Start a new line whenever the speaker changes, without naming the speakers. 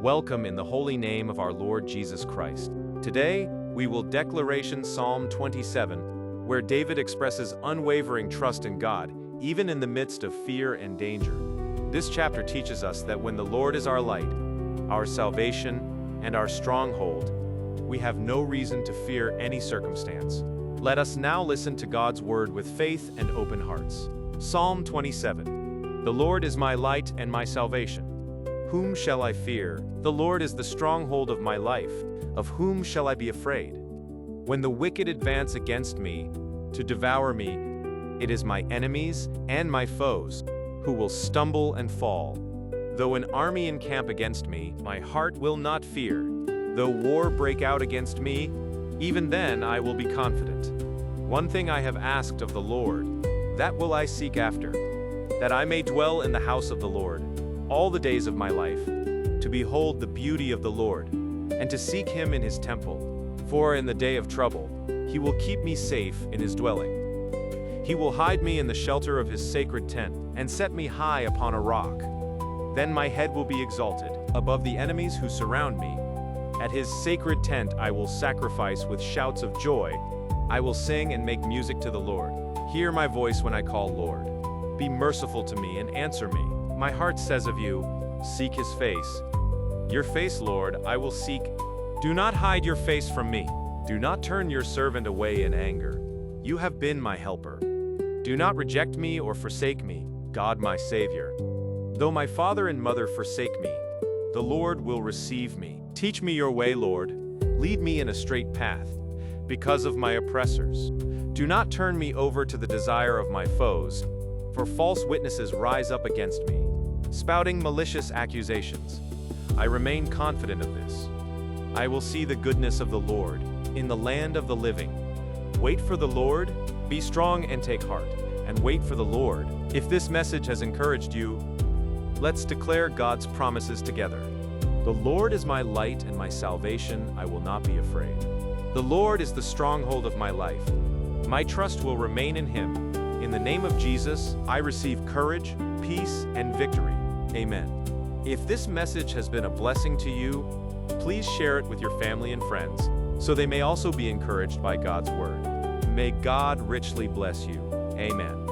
Welcome in the holy name of our Lord Jesus Christ. Today, we will declaration Psalm 27, where David expresses unwavering trust in God, even in the midst of fear and danger. This chapter teaches us that when the Lord is our light, our salvation, and our stronghold, we have no reason to fear any circumstance. Let us now listen to God's word with faith and open hearts. Psalm 27. The Lord is my light and my salvation. Whom shall I fear? The Lord is the stronghold of my life. Of whom shall I be afraid? When the wicked advance against me to devour me, it is my enemies and my foes who will stumble and fall. Though an army encamp against me, my heart will not fear. Though war break out against me, even then I will be confident. One thing I have asked of the Lord, that will I seek after, that I may dwell in the house of the Lord all the days of my life, to behold the beauty of the Lord, and to seek him in his temple. For in the day of trouble, he will keep me safe in his dwelling. He will hide me in the shelter of his sacred tent, and set me high upon a rock. Then my head will be exalted above the enemies who surround me. At his sacred tent I will sacrifice with shouts of joy. I will sing and make music to the Lord. Hear my voice when I call, Lord. Be merciful to me and answer me. My heart says of you, seek his face. Your face, Lord, I will seek. Do not hide your face from me. Do not turn your servant away in anger. You have been my helper. Do not reject me or forsake me, God my Savior. Though my father and mother forsake me, the Lord will receive me. Teach me your way, Lord. Lead me in a straight path, because of my oppressors. Do not turn me over to the desire of my foes, for false witnesses rise up against me, spouting malicious accusations. I remain confident of this. I will see the goodness of the Lord in the land of the living. Wait for the Lord, be strong and take heart, and wait for the Lord. If this message has encouraged you, let's declare God's promises together. The Lord is my light and my salvation, I will not be afraid. The Lord is the stronghold of my life. My trust will remain in him. In the name of Jesus, I receive courage, peace, and victory. Amen. If this message has been a blessing to you, please share it with your family and friends, so they may also be encouraged by God's word. May God richly bless you. Amen.